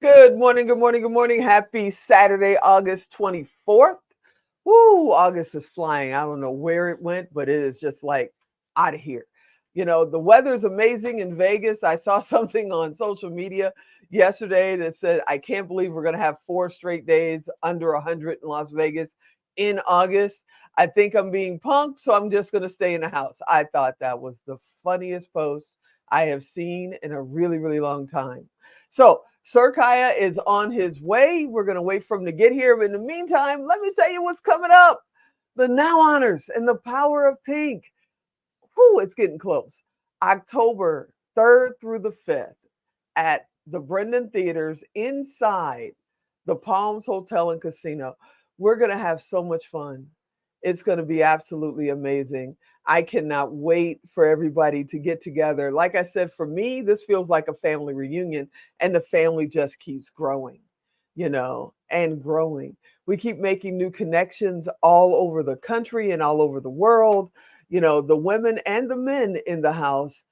Good morning, good morning, good morning. Happy Saturday, August 24th. Woo, August is flying. I don't know where it went, but it is just like out of here. The weather is amazing in Vegas. I saw something on social media yesterday that said, I can't believe we're going to have 4 straight days under 100 in Las Vegas in August. I think I'm being punked, so I'm just going to stay in the house. I thought that was the funniest post I have seen in a really, really long time. So, Sir Kaya is on his way. We're going to wait for him to get here. But in the meantime, let me tell you what's coming up. The Now Honors and the Power of Pink. Whew, it's getting close. October 3rd through the 5th at the Brendan Theaters inside the Palms Hotel and Casino. We're going to have so much fun. It's going to be absolutely amazing. I cannot wait for everybody to get together. Like I said, for me, this feels like a family reunion, and the family just keeps growing, and growing. We keep making new connections all over the country and all over the world. The women and the men in the house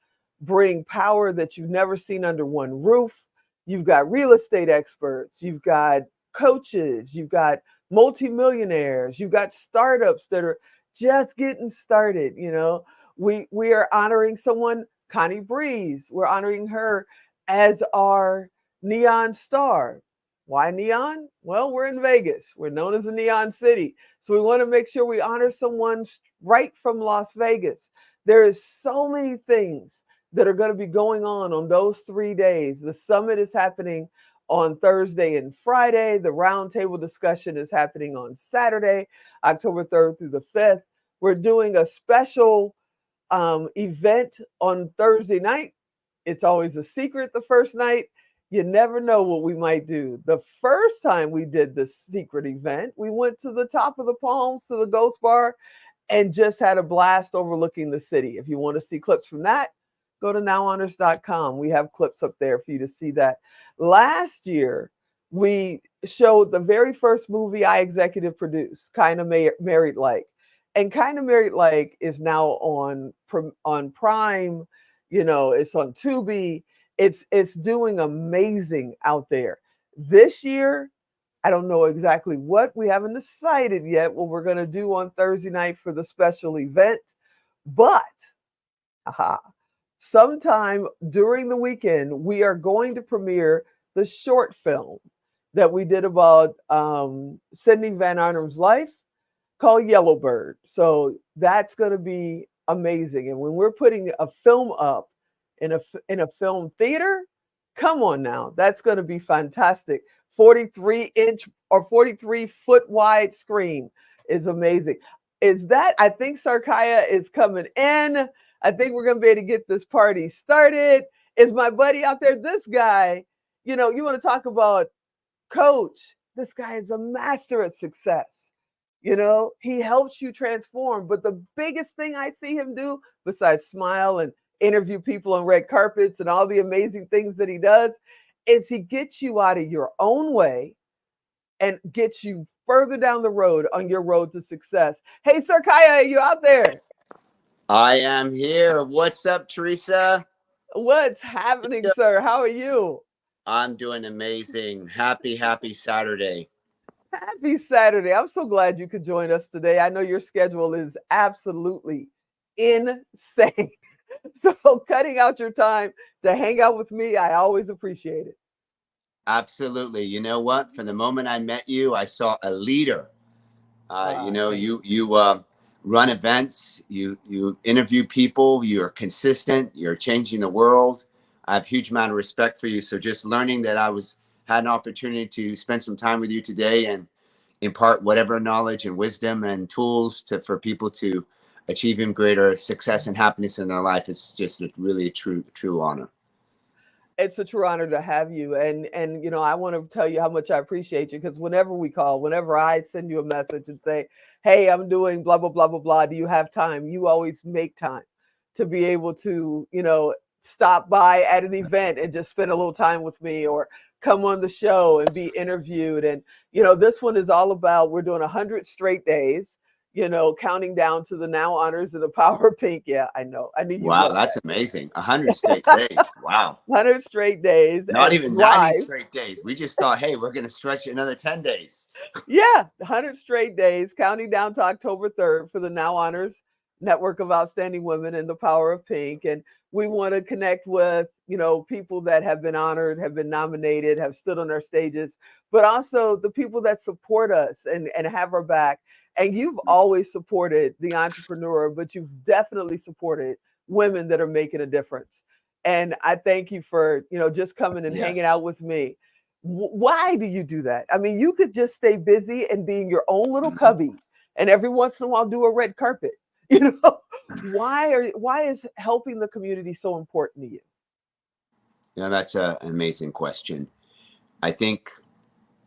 bring power that you've never seen under one roof. You've got real estate experts, you've got coaches, you've got multimillionaires, you've got startups that are just getting started. We are honoring someone, Connie Breeze. We're honoring her as our neon star. Why neon? Well, we're in Vegas. We're known as the Neon City. So we want to make sure we honor someone right from Las Vegas. There is so many things that are going to be going on those 3 days. The summit is happening on Thursday and Friday. The roundtable discussion is happening on Saturday, October 3rd through the 5th. We're doing a special event on Thursday night. It's always a secret the first night. You never know what we might do. The first time we did this secret event, we went to the top of the Palms to the Ghost Bar and just had a blast overlooking the city. If you want to see clips from that, go to nowhonors.com. We have clips up there for you to see that. Last year, we showed the very first movie I executive produced, Kind of Married Like. And Kind of Married Like is now on Prime, it's on Tubi. It's doing amazing out there. This year, I don't know exactly what. We haven't decided yet what we're going to do on Thursday night for the special event. But, aha, sometime during the weekend, we are going to premiere the short film that we did about Cindy Van Arnham's life called Yellowbird. So that's going to be amazing. And when we're putting a film up in a film theater, come on now, that's going to be fantastic. 43-inch or 43-foot wide screen is amazing. Is that, I think Sarkaya is coming in. I think we're going to be able to get this party started. Is my buddy out there? This guy, you want to talk about coach. This guy is a master at success. He helps you transform. But the biggest thing I see him do, besides smile and interview people on red carpets and all the amazing things that he does, is he gets you out of your own way and gets you further down the road on your road to success. Hey, Sir Kaya, are you out there? I am here. What's up, Teresa? What's happening, sir? How are you? I'm doing amazing. Happy Saturday. Happy Saturday. I'm so glad you could join us today. I know your schedule is absolutely insane. So cutting out your time to hang out with me, I always appreciate it. Absolutely. You know what? From the moment I met you, I saw a leader. You run events, you interview people, you're consistent, you're changing the world. I have huge amount of respect for you. So just learning that had an opportunity to spend some time with you today and impart whatever knowledge and wisdom and tools for people to achieve even greater success and happiness in their life is just really a true honor. It's a true honor to have you. And I want to tell you how much I appreciate you, because whenever we call, whenever I send you a message and say, hey, I'm doing blah, blah, blah, blah, blah, do you have time? You always make time to be able to, stop by at an event and just spend a little time with me, or come on the show and be interviewed. And, this one is all about, we're doing 100 straight days. counting down to the now honors of the power of pink. Yeah, I know. I knew you'd Wow, love that's amazing. 100 straight days. Wow. 100 straight days Not and even 90 live. straight days. We just thought, hey, we're going to stretch it another 10 days. Yeah, 100 straight days, counting down to October 3rd for the Now Honors Network of Outstanding Women and the Power of Pink. And we want to connect with, people that have been honored, have been nominated, have stood on our stages, but also the people that support us and have our back. And you've always supported the entrepreneur, but you've definitely supported women that are making a difference. And I thank you for, just coming and hanging out Yes. with me. Why do you do that? I mean, you could just stay busy and be in your own little Mhm. cubby and every once in a while do a red carpet. You know, why is helping the community so important to you? That's an amazing question. I think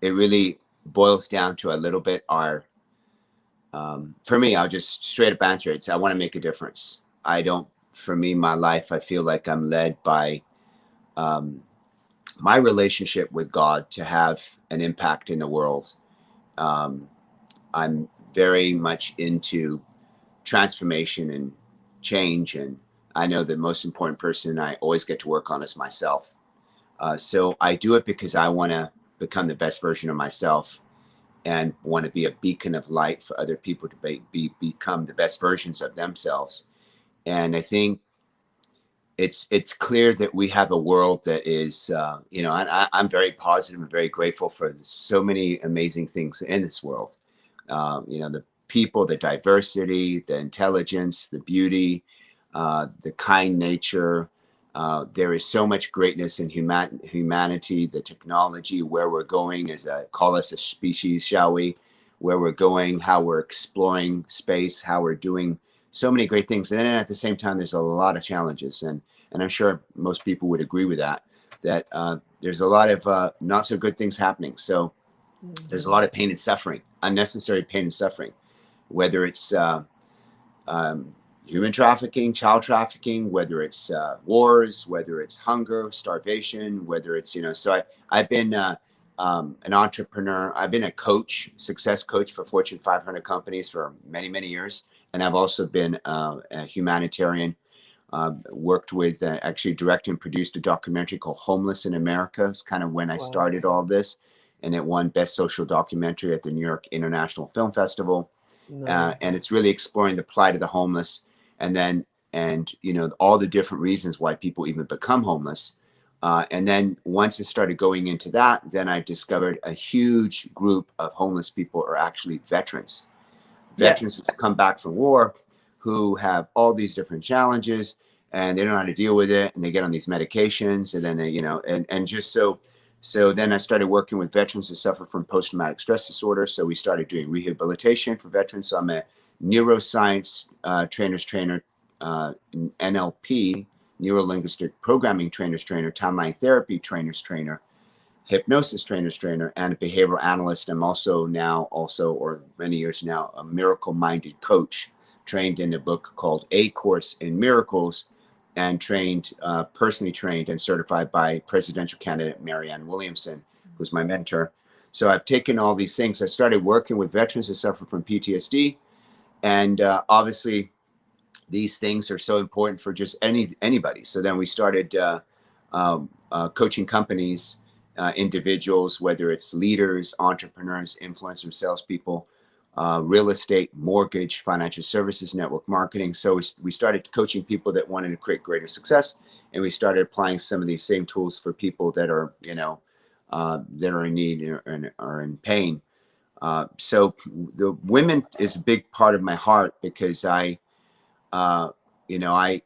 it really boils down to a little bit for me, I'll just straight up answer it. I want to make a difference. For me, my life, I feel like I'm led by um, my relationship with God to have an impact in the world. Um, I'm very much into transformation and change. And I know the most important person I always get to work on is myself. So I do it because I want to become the best version of myself and want to be a beacon of light for other people to become the best versions of themselves. And I think it's clear that we have a world that is, I'm very positive and very grateful for so many amazing things in this world. The people, the diversity, the intelligence, the beauty, the kind nature. There is so much greatness in humanity, the technology, where we're going as call us a species, shall we? Where we're going, how we're exploring space, how we're doing so many great things. And then at the same time, there's a lot of challenges. And I'm sure most people would agree with that there's a lot of not so good things happening. So there's a Mhm. lot of pain and suffering, unnecessary pain and suffering, whether it's um, human trafficking, child trafficking, whether it's wars, whether it's hunger, starvation, whether it's, I've been an entrepreneur. I've been a coach, success coach for Fortune 500 companies for many, many years. And I've also been a humanitarian. Worked with, actually directed and produced a documentary called Homeless in America. It's kind of when I Wow. started all this. And it won Best Social Documentary at the New York International Film Festival. No. And it's really exploring the plight of the homeless, and all the different reasons why people even become homeless. And then once it started going into that, then I discovered a huge group of homeless people are actually veterans. Yes. Veterans have come back from war who have all these different challenges, and they don't know how to deal with it, and they get on these medications, and then they, and just so then I started working with veterans who suffer from post-traumatic stress disorder. So we started doing rehabilitation for veterans. So I'm a neuroscience trainer's trainer, NLP, Neuro-Linguistic Programming trainer's trainer, timeline therapy trainer's trainer, hypnosis trainer's trainer, and a behavioral analyst. I'm or many years now, a miracle-minded coach, trained in a book called A Course in Miracles, and personally trained and certified by presidential candidate Marianne Williamson, who's my mentor. So I've taken all these things. I started working with veterans who suffer from PTSD, and obviously these things are so important for just anybody. So then we started coaching companies, individuals, whether it's leaders, entrepreneurs, influencers, salespeople, real estate, mortgage, financial services, network marketing. So we started coaching people that wanted to create greater success, and we started applying some of these same tools for people that are, that are in need or are in pain. So the women is a big part of my heart because uh, you know, I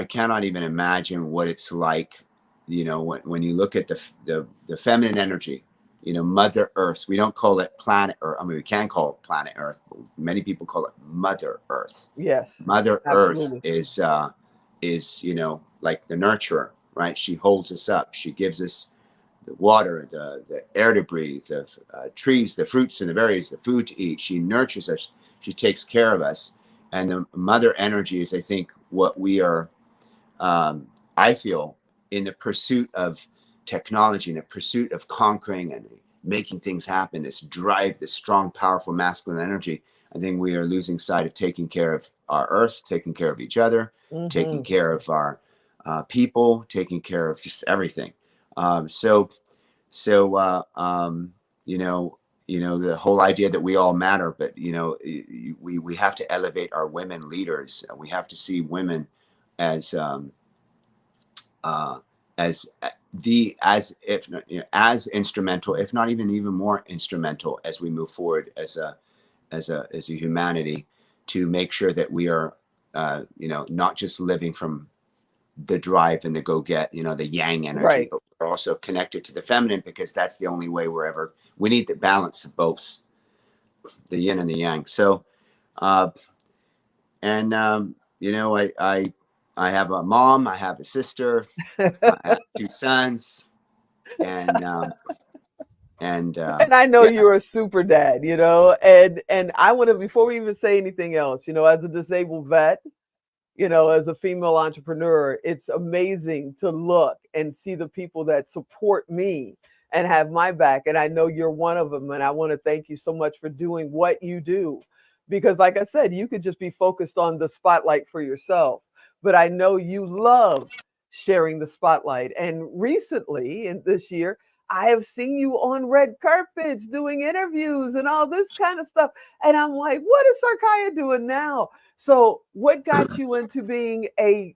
cannot even imagine what it's like, when you look at the feminine energy, Mother Earth. We don't call it planet Earth. I mean, we can call it planet Earth, but many people call it Mother Earth. Yes. Mother Earth Absolutely. is like the nurturer, right? She holds us up. She gives us the water, the air to breathe, the trees, the fruits and the berries, the food to eat. She nurtures us. She takes care of us. And the mother energy is, I think, what we are, I feel, in the pursuit of technology, in the pursuit of conquering and making things happen, this drive, this strong, powerful masculine energy. I think we are losing sight of taking care of our earth, taking care of each other, taking care of our people, taking care of just everything. So the whole idea that we all matter, but we have to elevate our women leaders. We have to see women as uh, as as instrumental, if not even more instrumental, as we move forward as a humanity, to make sure that we are not just living from the drive and the go get, the yang energy, Right. but we're also connected to the feminine, because that's the only way we need the balance of both, the yin and the yang. So, uh, and, I have a mom, I have a sister, I have two sons, and, And I know yeah, you're a super dad, and I want to, before we even say anything else, as a disabled vet, as a female entrepreneur, it's amazing to look and see the people that support me and have my back. And I know you're one of them. And I want to thank you so much for doing what you do. Because, like I said, you could just be focused on the spotlight for yourself. But I know you love sharing the spotlight. And recently, in this year, I have seen you on red carpets doing interviews and all this kind of stuff. And I'm like, what is Sarkaya doing now? So what got you into being a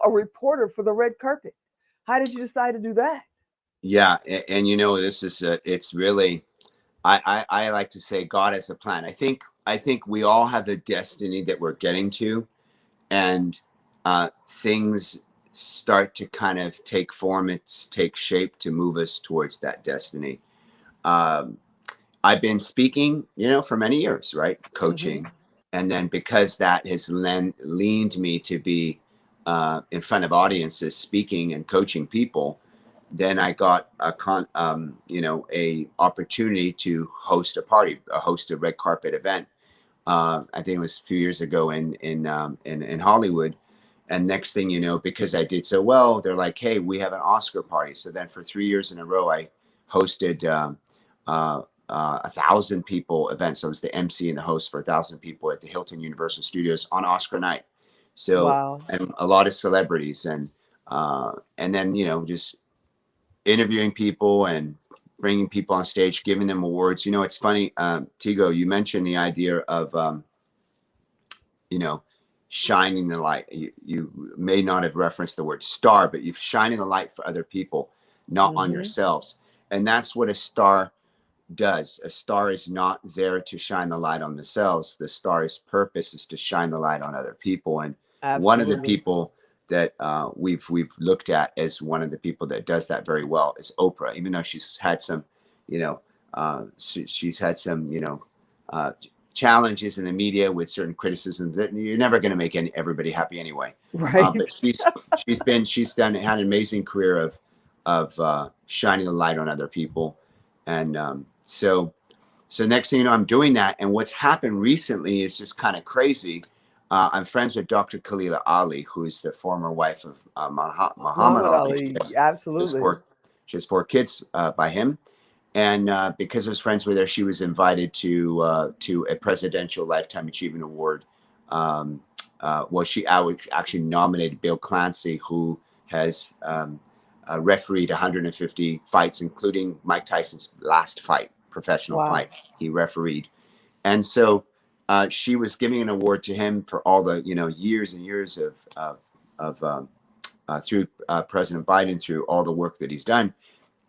reporter for the red carpet? How did you decide to do that? yeah. And this is, it's really, I like to say God has a plan. I think we all have a destiny that we're getting to, and things start to kind of take form, take shape to move us towards that destiny. Um, I've been speaking, for many years, right? Hmm. Coaching. And then because that has leaned me to be in front of audiences, speaking and coaching people, then I got a opportunity to host a party, host a red carpet event. I think it was a few years ago in Hollywood. And next thing you know, because I did so well, they're like, "Hey, we have an Oscar party." So then for 3 years in a row, I hosted 1,000 people event. So I was the MC and the host for 1,000 people at the Hilton Universal Studios on Oscar night. So, Wow. and a lot of celebrities, and then just interviewing people and bringing people on stage, giving them awards. It's funny, Tigo, you mentioned the idea of you know shining the light. You may not have referenced the word star, but you're shining the light for other people, not on Hmm. yourselves. And that's what a star does. A star is not there to shine the light on themselves. The star's purpose is to shine the light on other people. And one of the Absolutely. people that we've looked at as one of the people that does that very well is Oprah. Even though she's had some, she's had some, uh, challenges in the media with certain criticism that you're never going to make everybody happy anyway. Right. But had an amazing career of shining the light on other people. And so next thing you know, I'm doing that. And what's happened recently is just kind of crazy. I'm friends with Dr. Khalila Ali, who is the former wife of Muhammad Muhammad Ali. Ali. She has Absolutely. she has 4 kids by him. And because I was friends with her, she was invited to a presidential lifetime achievement award. I was actually nominated Bill Clancy, who has refereed 150 fights, including Mike Tyson's last fight, professional Wow. fight. He refereed, and so she was giving an award to him for all the years and years of through President Biden, through all the work that he's done.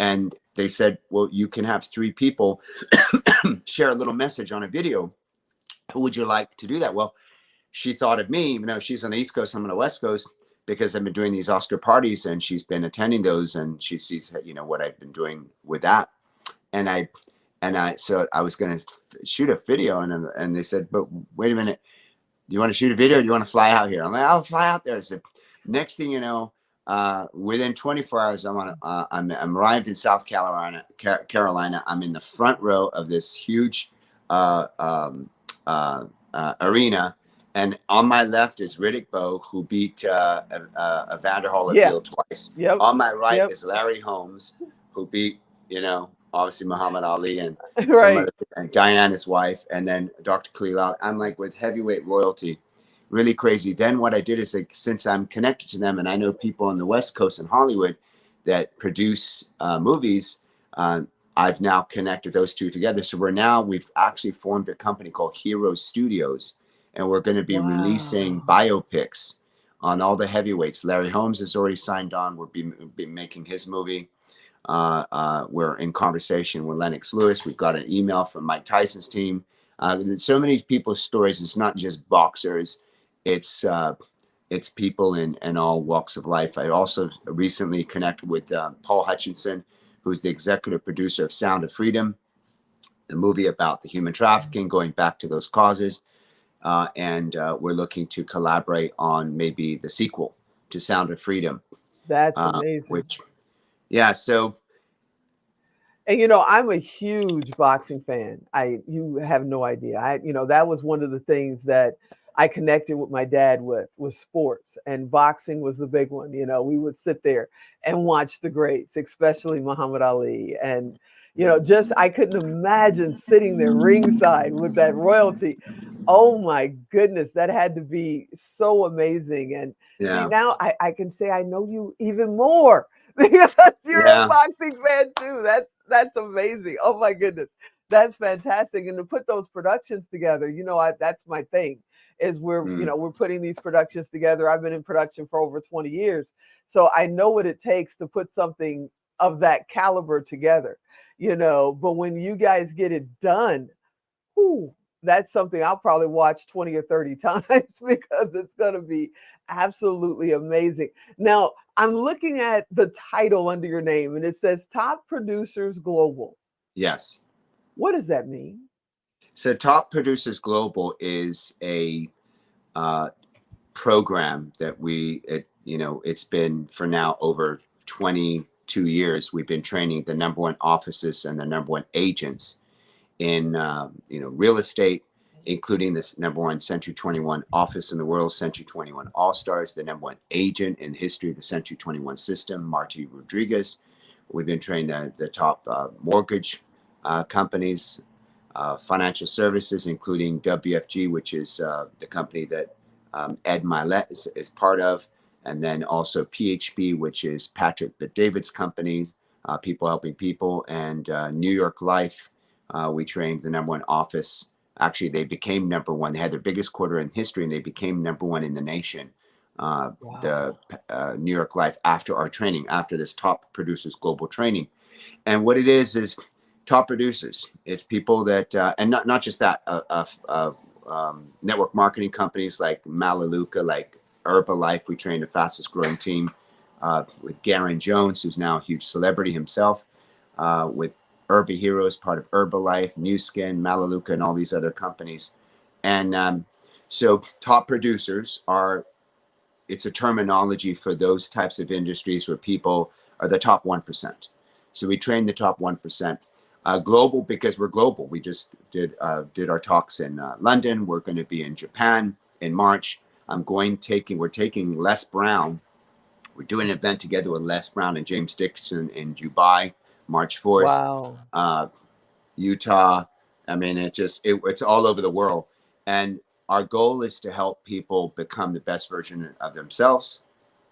And they said, well, you can have 3 people share a little message on a video. Who would you like to do that? Well, she thought of me, even though she's on the East Coast, I'm on the West Coast, because I've been doing these Oscar parties and she's been attending those, and she sees what I've been doing with that. And so I was going to shoot a video, and they said, but wait a minute, do you want to shoot a video or do you want to fly out here? I'm like, I'll fly out there. So next thing you know, within 24 hours, I'm arrived in South Carolina. I'm in the front row of this huge uh, um, arena. And on my left is Riddick Bowe, who beat Evander Yeah. Holyfield twice. Yep. On my right Yep. is Larry Holmes, who beat, obviously Muhammad Ali and some Right. other, and Diane, his wife, and then Dr. Khalil Ali. I'm like with heavyweight royalty, really crazy. Then what I did is, like, since I'm connected to them and I know people on the West Coast in Hollywood that produce movies, uh, I've now connected those two together. So we've actually formed a company called Hero Studios, and we're going to be releasing Wow. biopics on all the heavyweights. Larry Holmes has already signed on. We'll be making his movie. We're in conversation with Lennox Lewis. We've got an email from Mike Tyson's team. So many people's stories. It's not just boxers. It's it's people in all walks of life. I also recently connected with Paul Hutchinson, who's the executive producer of Sound of Freedom, the movie about the human trafficking, going back to those causes. And we're looking to collaborate on maybe the sequel to Sound of Freedom, That's amazing. which, yeah, so And I'm a huge boxing fan. You have no idea. That was one of the things that I connected with my dad with was sports, and boxing was the big one. We would sit there and watch the greats, especially Muhammad Ali. And just I couldn't imagine sitting there ringside with that royalty. Oh my goodness, that had to be so amazing. And see, yeah, now I can say I know you even more because you're a yeah, boxing fan too. That's amazing. Oh my goodness. That's fantastic. And to put those productions together, that's my thing is mm, we're putting these productions together. I've been in production for over 20 years. So I know what it takes to put something of that caliber together, but when you guys get it done, whew, that's something I'll probably watch 20 or 30 times because it's going to be absolutely amazing. Now, I'm looking at the title under your name and it says Top Producers Global. yes. What does that mean? So Top Producers Global is a uh, program that it's been for now over 22 years. We've been training the number one offices and the number one agents in real estate, including this number one Century 21 office in the world, Century 21 All Stars, the number one agent in the history of the Century 21 system, Marty Rodriguez. We've been training the top mortgage companies, financial services, including WFG, which is the company that Ed Milet is part of, and then also PHP, which is Patrick Bet-David's company, People Helping People, and New York Life. We trained the number one office. Actually, they became number one. They had their biggest quarter in history, and they became number one in the nation. The Wow. New York Life, after our training, after this Top Producers Global training. And what it is top producers. It's people that, and not just that, network marketing companies like Malaluka, like Herbalife. We trained the fastest growing team with Garen Jones, who's now a huge celebrity himself, with Herba Heroes, part of Herbalife, New Skin, Malaluka, and all these other companies. And so top producers are, it's a terminology for those types of industries where people are the top 1%. So we train the top 1%. Global, because we're global. We just did our talks in London. We're going to be in Japan in March. We're taking Les Brown. We're doing an event together with Les Brown and James Dixon in Dubai, March 4th. Wow. Uh, Utah. I mean, it's all over the world. And our goal is to help people become the best version of themselves,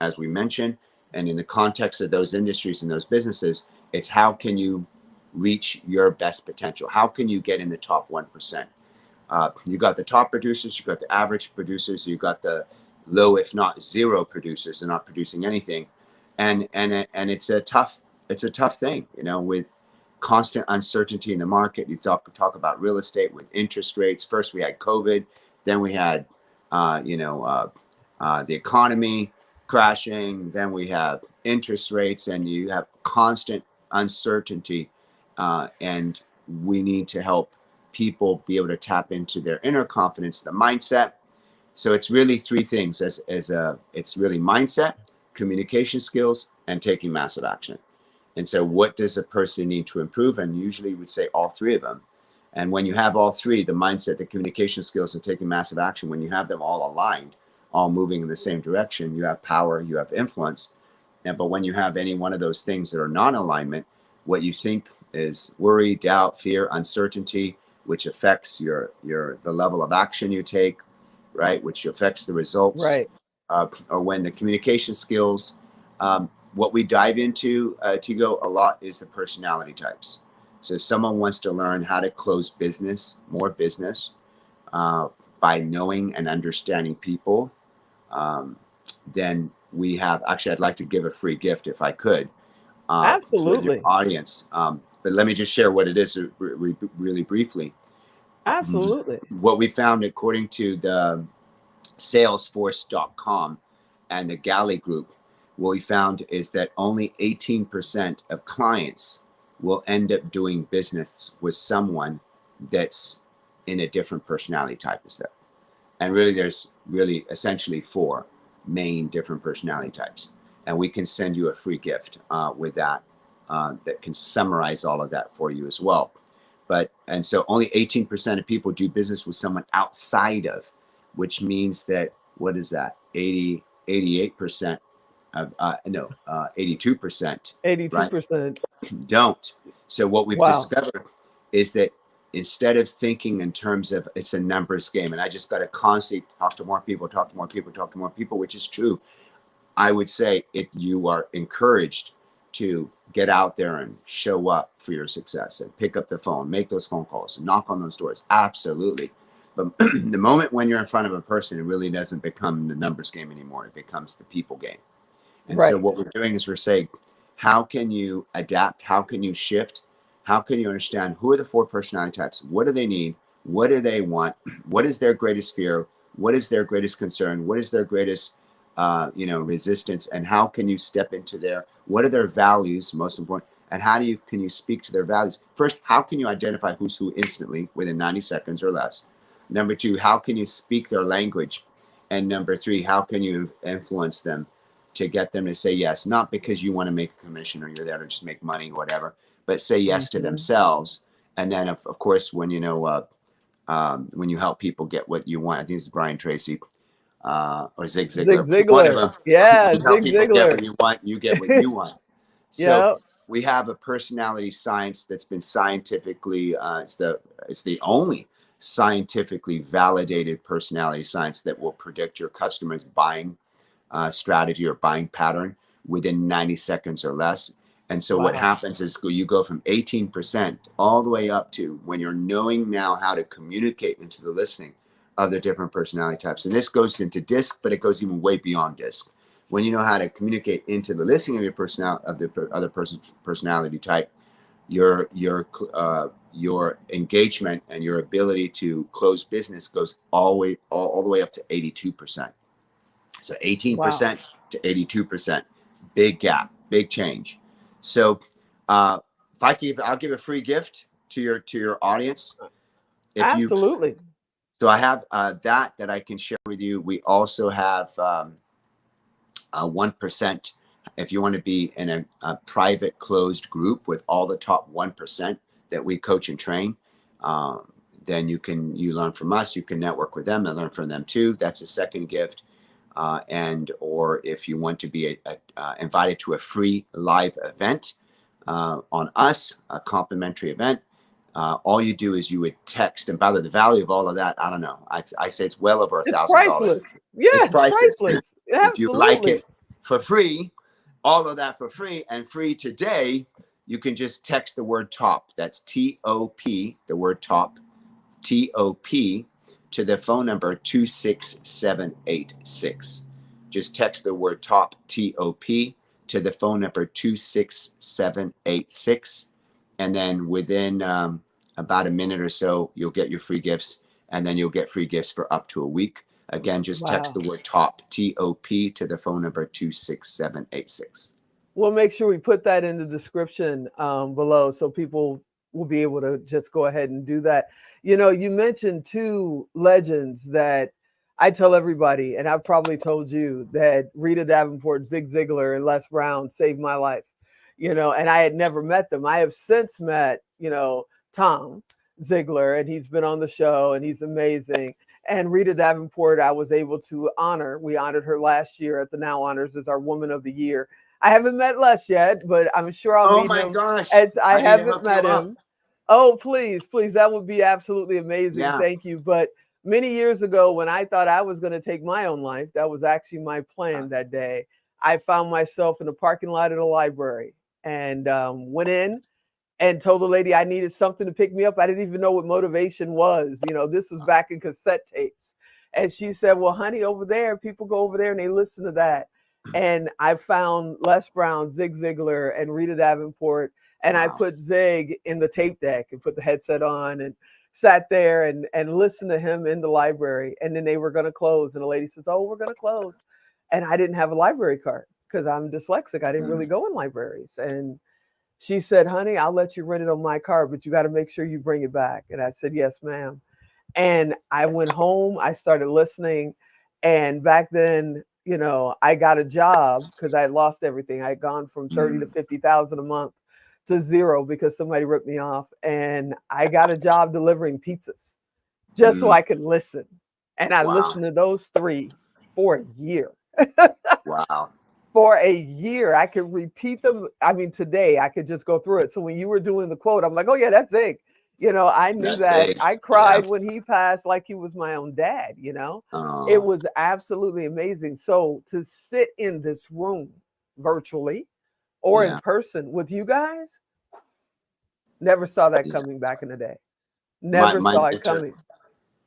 as we mentioned. And in the context of those industries and those businesses, it's how can you reach your best potential? How can you get in the top 1%? You got the top producers, you got the average producers, you got the low, if not zero producers. They're not producing anything. And it's a tough thing, with constant uncertainty in the market. You talk about real estate with interest rates. First we had COVID, then we had the economy crashing, then we have interest rates, and you have constant uncertainty. And we need to help people be able to tap into their inner confidence, the mindset. So it's really three things: it's really mindset, communication skills, and taking massive action. And so what does a person need to improve? And usually we'd say all three of them. And when you have all three, the mindset, the communication skills, and taking massive action, when you have them all aligned, all moving in the same direction, you have power, you have influence. But when you have any one of those things that are non-alignment, what you think is worry, doubt, fear, uncertainty, which affects the level of action you take, right? Which affects the results, Right. or when the communication skills. What we dive into, Tigo, a lot is the personality types. So if someone wants to learn how to close more business, by knowing and understanding people, um, then we have, actually, I'd like to give a free gift if I could, with your Absolutely. audience. But let me just share what it is really briefly. Absolutely. What we found, according to the Salesforce.com and the Galley Group, what we found is that only 18% of clients will end up doing business with someone that's in a different personality type as them. And really, there's really essentially 4 main different personality types. And we can send you a free gift with that, that can summarize all of that for you as well. And so only 18% of people do business with someone outside of, which means that, what is that? 88% of, 82%, right? 82%. Don't. So what we've Wow. discovered is that instead of thinking in terms of it's a numbers game, and I just got to constantly talk to more people, which is true. I would say you are encouraged to get out there and show up for your success and pick up the phone, make those phone calls, knock on those doors. Absolutely. But the moment when you're in front of a person, it really doesn't become the numbers game anymore. It becomes the people game. And so Right. what we're doing is we're saying, how can you adapt? How can you shift? How can you understand who are the 4 personality types? What do they need? What do they want? What is their greatest fear? What is their greatest concern? What is their greatest, resistance? And how can you step into what are their values, most important? And can you speak to their values? First, how can you identify who's who instantly within 90 seconds or less? Number 2, how can you speak their language? And number 3, how can you influence them to get them to say yes, not because you want to make a commission or you're there to just make money, whatever, but say yes to Mhm. themselves. And then, of course, when you help people get what you want, I think it's Brian Tracy or Zig Zig Ziglar, one of Ziglar. them. Yeah, You help Zig people get Ziglar. what you want, you get what you want. So Yep. we have a personality science that's been scientifically, it's the only scientifically validated personality science that will predict your customers' buying strategy or buying pattern within 90 seconds or less. And so what Wow. happens is you go from 18% all the way up to, when you're knowing now how to communicate into the listening of the different personality types. And this goes into DISC, but it goes even way beyond DISC. When you know how to communicate into the listening of your the other person's personality type, your engagement and your ability to close business goes all the way up to 82%. So Wow. 18% to 82%, big gap, big change. So if I'll give a free gift to your audience. Absolutely. So I have that I can share with you. We also have 1%. If you want to be in a private closed group with all the top 1% that we coach and train, then you learn from us. You can network with them and learn from them too. That's a second gift. Or if you want to be invited to a free live event on us, a complimentary event, all you do is you would text. And by the value of all of that, I don't know. I say it's well over It's $1,000. priceless. Yeah, It's it's priceless. priceless. If you like Absolutely. it for free, all of that for free, and free today, you can just text the word TOP. That's TOP, the word TOP, TOP, to the phone number 26786. Just text the word TOP, TOP, to the phone number 26786. And then within about a minute or so, you'll get your free gifts. And then you'll get free gifts for up to a week. Again, just text Wow. the word TOP, TOP, to the phone number 26786. We'll make sure we put that in the description below so people will be able to just go ahead and do that. You mentioned 2 legends that I tell everybody, and I've probably told you, that Rita Davenport, Zig Ziglar, and Les Brown saved my life. And I had never met them. I have since met, Tom Ziegler, and he's been on the show, and he's amazing. And Rita Davenport, I was able to honor. We honored her last year at the Now Honors as our Woman of the Year. I haven't met Les yet, but I'm sure I'll Oh meet my him. gosh. As I I need to haven't hook you met up. him. Oh, please, please. That would be absolutely amazing. Yeah. Thank you. But many years ago, when I thought I was going to take my own life, that was actually my plan that day. I found myself in the parking lot of the library and went in and told the lady I needed something to pick me up. I didn't even know what motivation was. You know, this was back in cassette tapes. And she said, well, honey, over there, people go over there and they listen to that. And I found Les Brown, Zig Ziglar, and Rita Davenport. And I Wow. put Zig in the tape deck and put the headset on and sat there and listened to him in the library. And then they were going to close. And the lady says, oh, we're going to close. And I didn't have a library card because I'm dyslexic. I didn't really go in libraries. And she said, honey, I'll let you rent it on my card, but you got to make sure you bring it back. And I said, yes, ma'am. And I went home, I started listening. And back then, you know, I got a job because I had lost everything. I had gone from 30 to 50,000 a month to zero because somebody ripped me off. And I got a job delivering pizzas just so I could listen. And I Wow. listened to those three for a year. Wow. For a year. I could repeat them. I mean, today I could just go through it. So when you were doing the quote, I'm like, oh yeah, that's Zig. You know, I knew That's that. it. I Yeah. cried when he passed like he was my own dad, you know. It Oh, was absolutely amazing. So to sit in this room virtually or in yeah. person with you guys, never saw that Yeah. coming back in the day. My Never my saw it mentor. coming.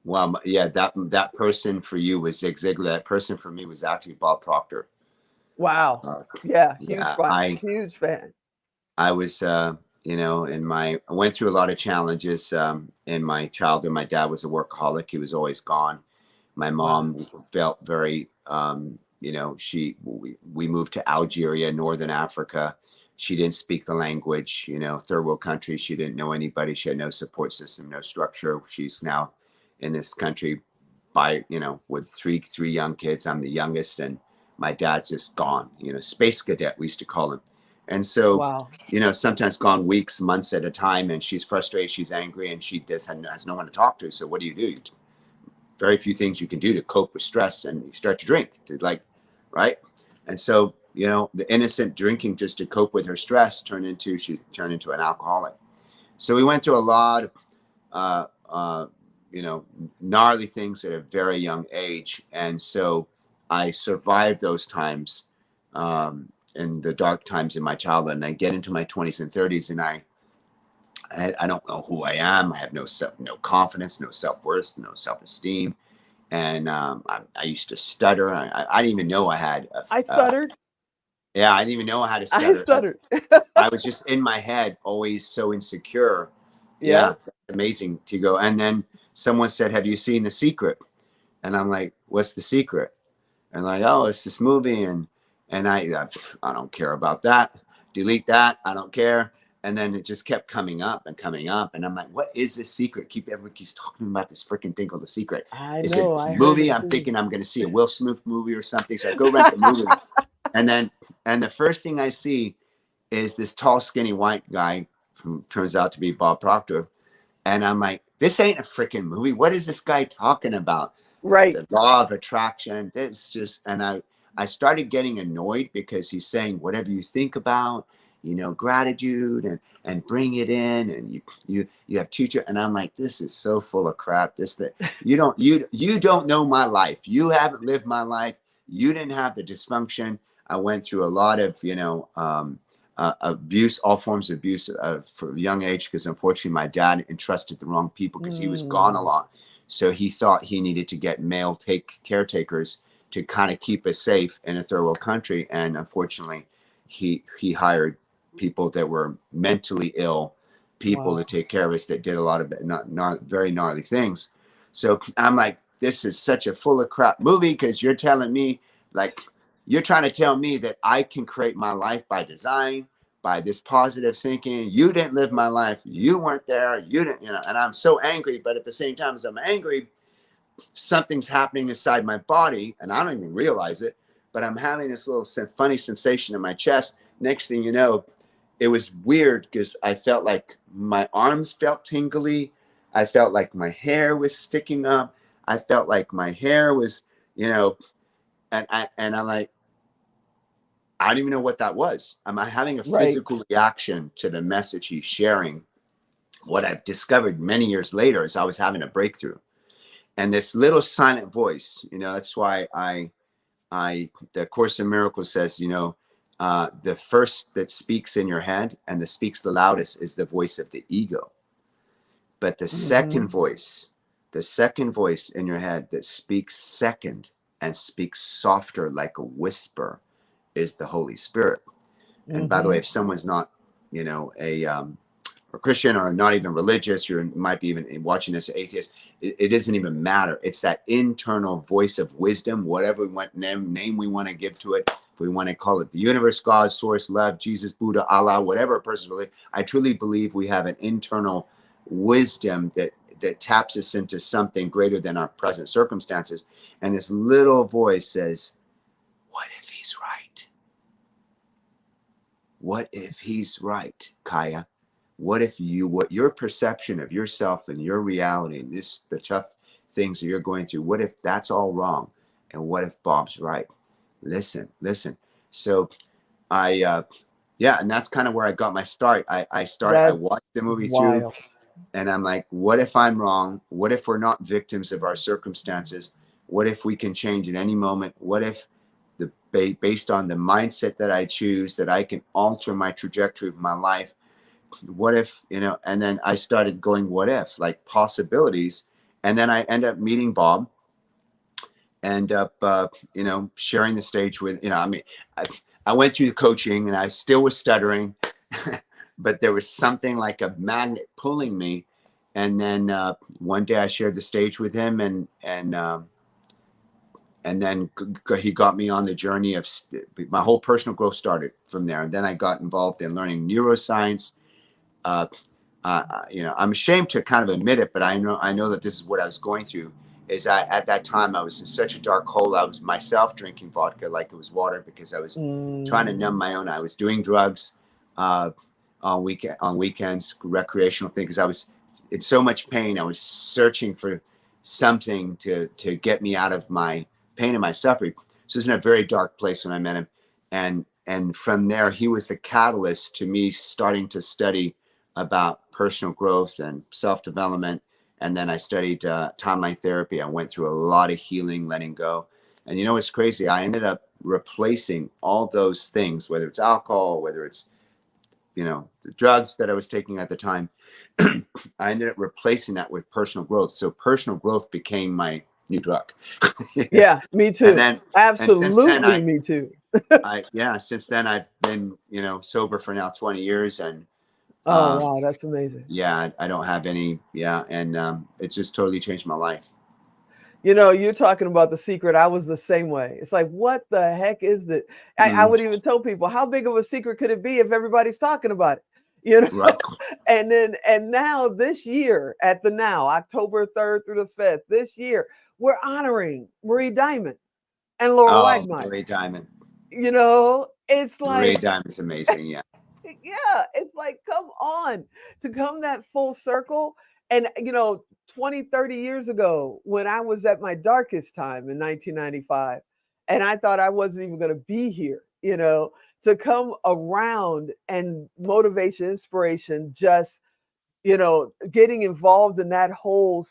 Well, yeah, that person for you was Zig Ziglar. That person for me was actually Bob Proctor. Wow. Uh, Yeah, huge yeah, fan. Huge fan. I was, I went through a lot of challenges in my childhood. My dad was a workaholic. He was always gone. My Wow. mom felt very, we moved to Algeria, Northern Africa. She didn't speak the language, third world country. She didn't know anybody. She had no support system, no structure. She's now in this country with three young kids. I'm the youngest, and my dad's just gone, space cadet, we used to call him. And so, Wow. sometimes gone weeks, months at a time, and she's frustrated, she's angry, and she just has no one to talk to. So what do? Very few things you can do to cope with stress, and you start to drink, right? And so, the innocent drinking just to cope with her stress she turned into an alcoholic. So we went through a lot of, uh, uh, gnarly things at a very young age. And so I survived those times, in the dark times in my childhood. And I get into my 20s and 30s, and I don't know who I am. I have no confidence, no self-worth, no self-esteem. And I used to stutter. I didn't even know I had I stuttered. yeah, I didn't even know how to I stutter. stuttered. I was just in my head, always so insecure. Yeah. Yeah, that's amazing to go. And then someone said, "Have you seen The Secret?" And I'm like, "What's The Secret?" And like, "Oh, it's this movie." And I don't care about that. Delete that. I don't care. And then it just kept coming up and coming up. And I'm like, what is this secret? Everyone keeps talking about this freaking thing called The Secret. I Is it know. a I heard movie? it I'm too. thinking I'm going to see a Will Smith movie or something. So I go rent the movie. And then, and the first thing I see is this tall, skinny white guy who turns out to be Bob Proctor. And I'm like, this ain't a freaking movie. What is this guy talking about? Right. The law of attraction. This just, and I started getting annoyed because he's saying whatever you think about, gratitude and bring it in, and you have teacher, and I'm like, this is so full of crap. This that you don't know my life. You haven't lived my life. You didn't have the dysfunction. I went through a lot of abuse, all forms of abuse for a young age, because unfortunately my dad entrusted the wrong people because he was gone a Mm. lot. So he thought he needed to get male caretakers to kind of keep us safe in a third world country. And unfortunately, he hired people that were mentally ill, people to Wow. take care of us that did a lot of very gnarly things. So I'm like, this is such a full of crap movie, because you're telling me, like, you're trying to tell me that I can create my life by design, by this positive thinking. You didn't live my life. You weren't there. You didn't, and I'm so angry. But at the same time as I'm angry, something's happening inside my body, and I don't even realize it, but I'm having this little funny sensation in my chest. Next thing you know, it was weird because I felt like my arms felt tingly. I felt like my hair was sticking up. I felt like my hair was, and I'm like, I don't even know what that was. Am I having a Right. physical reaction to the message he's sharing? What I've discovered many years later is I was having a breakthrough. And this little silent voice, that's why the Course in Miracles says, the first that speaks in your head and that speaks the loudest is the voice of the ego. But Mm-hmm. the second voice in your head that speaks second and speaks softer like a whisper is the Holy Spirit. And by the way, Mm-hmm. if someone's not, a Christian or not even religious, you might be even watching this atheist, it doesn't even matter. It's that internal voice of wisdom, whatever name we want to give to it. If we want to call it the universe, God, source, love, Jesus, Buddha, Allah, whatever a person's belief, I truly believe we have an internal wisdom that taps us into something greater than our present circumstances. And this little voice says, what if he's right? What if he's right, Kaya? What if what your perception of yourself and your reality and the tough things that you're going through, what if that's all wrong? And what if Bob's right? Listen. So yeah, and that's kind of where I got my start. I That's watched the movie through, wild. and I'm like, what if I'm wrong? What if we're not victims of our circumstances? What if we can change at any moment? What if based on the mindset that I choose, that I can alter my trajectory of my life? What if, and then I started going, what if, like possibilities. And then I end up meeting Bob, end up, sharing the stage with, I went through the coaching and I still was stuttering, but there was something like a magnet pulling me. And then one day I shared the stage with him, and then he got me on the journey of my whole personal growth started from there. And then I got involved in learning neuroscience. Uh, I'm ashamed to kind of admit it, but I know that this is what I was going through. Is at that time I was in such a dark hole. I was myself drinking vodka like it was water because I was trying to numb Mm. my own. I was doing drugs uh, on weekends, recreational thing, because I was in so much pain. I was searching for something to get me out of my pain and my suffering. So it was in a very dark place when I met him, and from there he was the catalyst to me starting to study about personal growth and self-development. And then I studied timeline therapy. I went through a lot of healing, letting go. And it's crazy. I ended up replacing all those things, whether it's alcohol, whether it's, the drugs that I was taking at the time. I ended up replacing that with personal growth. So personal growth became my new drug. Yeah, me and too. then, and since then Absolutely, me too. since then I've been, sober for now 20 years. And Oh, um, wow, that's amazing. yeah, I don't have any. Yeah. And it's just totally changed my life. You're talking about The Secret. I was the same way. It's like, what the heck is that? I Mm, would even tell people, how big of a secret could it be if everybody's talking about it? You know? right. And now this year at the Now, October 3rd through the 5th, this year, we're honoring Marie Diamond and Laura Oh, Wagmeyer. Ray Diamond. It's Ray like, Diamond's amazing. Yeah. yeah, it's like, come on, to come that full circle. And 20, 30 years ago, when I was at my darkest time in 1995, and I thought I wasn't even going to be here, to come around and motivation, inspiration, just getting involved in that whole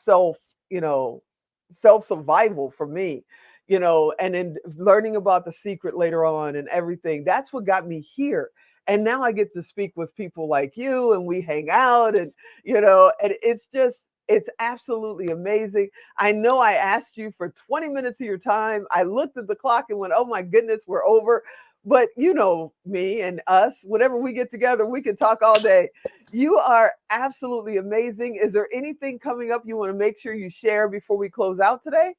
you know, self survival for me, and then learning about The Secret later on and everything. That's what got me here. And now I get to speak with people like you, and we hang out, and and it's absolutely amazing. I know I asked you for 20 minutes of your time. I looked at the clock and went, oh my goodness, we're over. But me and us, whenever we get together, we can talk all day. You are absolutely amazing. Is there anything coming up you want to make sure you share before we close out today?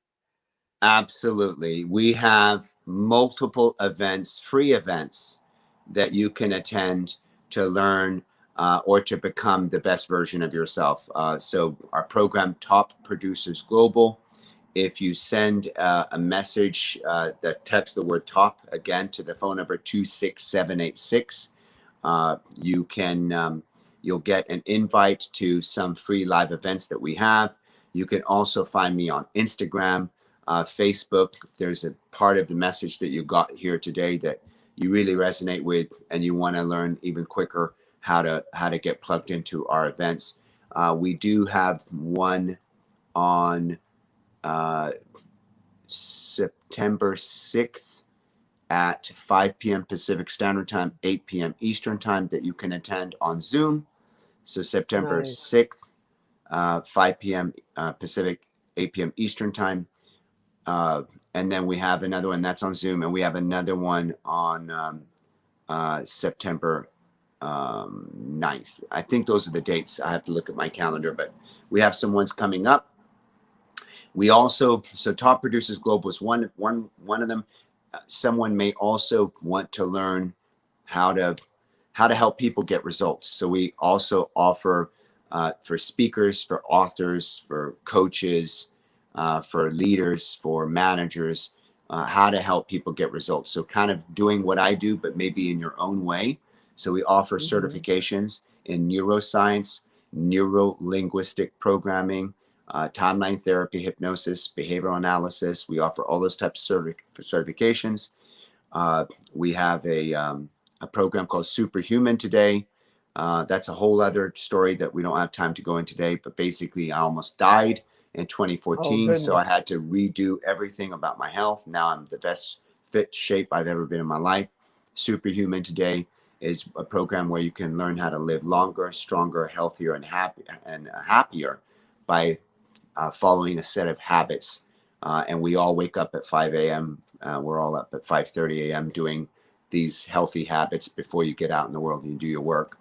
Absolutely. We have multiple events, free events that you can attend to learn or to become the best version of yourself. So, our program, Top Producers Global, if you send a message that text the word top again to the phone number 26786, you can you'll get an invite to some free live events that we have. You can also find me on Instagram, Facebook. There's a part of the message that you got here today that you really resonate with, and you want to learn even quicker how to get plugged into our events. We do have one on September 6th at 5 p.m. Pacific Standard Time, 8 p.m. Eastern Time, that you can attend on Zoom. So September Nice. 6th, 5 p.m. Pacific, 8 p.m. Eastern Time. And then we have another one that's on Zoom, and we have another one on September 9th. I think those are the dates. I have to look at my calendar, but we have some ones coming up. We also, so Top Producers Global is one of them. Someone may also want to learn how to help people get results. So we also offer for speakers, for authors, for coaches, for leaders, for managers, how to help people get results. So kind of doing what I do, but maybe in your own way. So we offer certifications in neuroscience, neuro-linguistic programming, timeline therapy, hypnosis, behavioral analysis. We offer all those types of certifications. We have a program called Superhuman today. That's a whole other story that we don't have time to go in today, but basically I almost died in Oh 2014. So I goodness. had to redo everything about my health. Now I'm the best fit shape I've ever been in my life. Superhuman today is a program where you can learn how to live longer, stronger, healthier, and happier by following a set of habits. And we all wake up at 5 a.m. We're all up at 5:30 a.m. doing these healthy habits before you get out in the world and you do your work.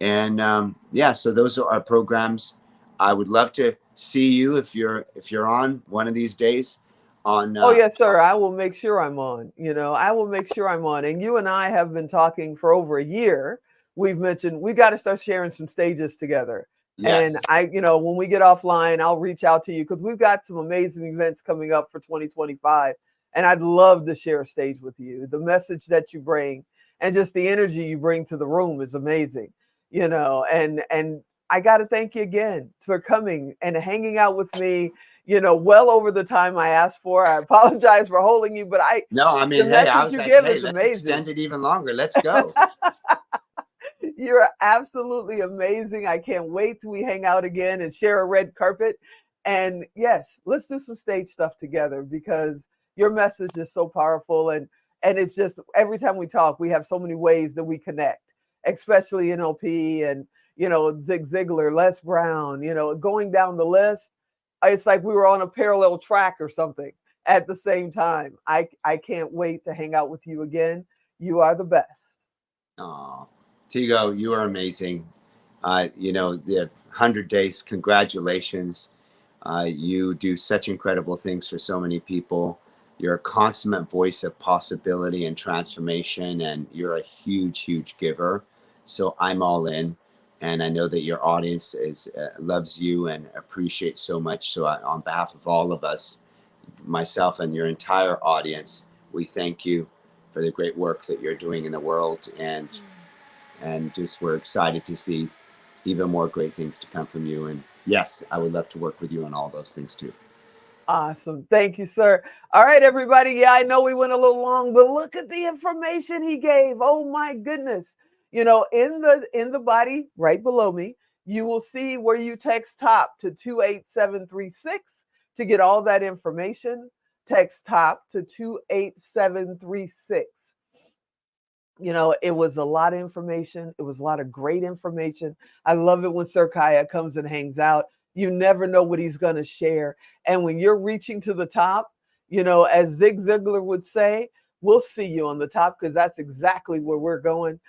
Yeah, so those are our programs. I would love to see you if you're on one of these days. On Oh, yes, sir. I will make sure I'm on. I will make sure I'm on. And you and I have been talking for over a year. We've mentioned we got to start sharing some stages together. And yes, when we get offline, I'll reach out to you because we've got some amazing events coming up for 2025. And I'd love to share a stage with you. The message that you bring and just the energy you bring to the room is amazing. And I got to thank you again for coming and hanging out with me, well over the time I asked for. I apologize for holding you, but no, I the mean, hey, I message was you like, give hey, is let's amazing. extend it even longer. Let's go. You're absolutely amazing. I can't wait till we hang out again and share a red carpet. And yes, let's do some stage stuff together because your message is so powerful. And it's just every time we talk, we have so many ways that we connect, especially NLP and Zig Ziglar, Les Brown, going down the list. It's like we were on a parallel track or something at the same time. I can't wait to hang out with you again. You are the best. Oh, Tigo, you are amazing. The 100 days, congratulations. You do such incredible things for so many people. You're a consummate voice of possibility and transformation, and you're a huge, huge giver. So I'm all in, and I know that your audience loves you and appreciates so much. So on behalf of all of us, myself and your entire audience, we thank you for the great work that you're doing in the world, and just we're excited to see even more great things to come from you. And yes, I would love to work with you on all those things too. Awesome. Thank you, sir. All right, everybody. Yeah, I know we went a little long, but look at the information he gave. Oh my goodness. In the body right below me, you will see where you text TOP to 28736 to get all that information. Text TOP to 28736. It was a lot of information. It was a lot of great information. I love it when Sir Kaya comes and hangs out. You never know what he's going to share. And when you're reaching to the top, as Zig Ziglar would say, we'll see you on the top because that's exactly where we're going.